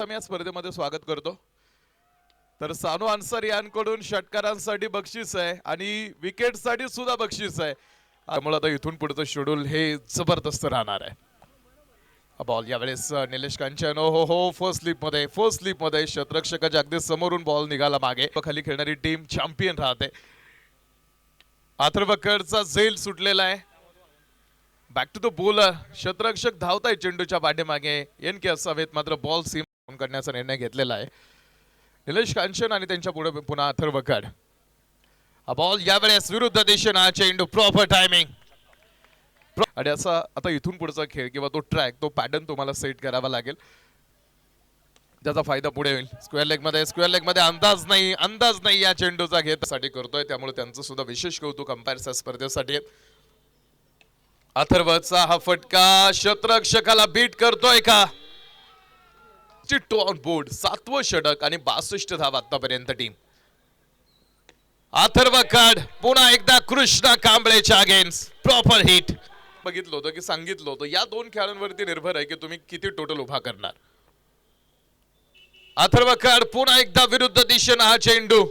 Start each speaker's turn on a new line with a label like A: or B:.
A: आम्ही या स्पर्धेमध्ये स्वागत करतो। तर सानू अन्सारी यांकडून षटकारांसाठी बक्षीस आहे आणि विकेटसाठी सुद्धा बक्षीस आहे। त्यामुळे आता इथून पुढचं शेड्यूल हे जबरदस्त राहणार आहे। बॉल यावेळेस निलेश कांचन हो फर्स्ट स्लिप मध्ये शतरक्षकाच्या अगदी समोरून बॉल निघाला मागे। खाली खेळणारी टीम चॅम्पियन राहते। अथर्वकडचा झेल सुटलेला आहे। बॅक टू द बॉलर, शतरक्षक धावताय चेंडूच्या पाठीमागे, एनके असावेत, मात्र बॉल सीम करण्याचा निर्णय घेतलेला आहे निलेश कांचन आणि त्यांच्या पुढे पुन्हा अथर्वकड। हा बॉल यावेळेस विरुद्ध दिशेने, चेंडू प्रॉपर टायमिंग आणि असा आता इथून पुढचा खेळ किंवा तो ट्रॅक, तो पॅटर्न तुम्हाला सेट करावा लागेल, त्याचा फायदा पुढे होईल। स्क्वेअर लेग मध्ये अंदाज नाही या चेंडूचा घेण्यासाठी करतोय, त्यामुळे त्यांचं सुद्धा विशेष कौतुक अंपायरच्या स्पर्धेसाठी। अथर्वचा हा फटका शतरक्षकाला बीट करतोय का? चिट्टू ऑन बोर्ड, 7वं षटक आणि 62 धावा आतापर्यंत टीम। अथर्वकड पुन्हा एकदा कृष्णा कांबळेच्या अगेन्स्ट प्रॉपर हिट। बघितलं होतं की सांगितलं होतं या दोन खेळांवरती निर्भर आहे की तुम्ही किती टोटल उभा करणार। अथर्वकड पुन्हा एकदा विरुद्ध दिशेने हा चेंडू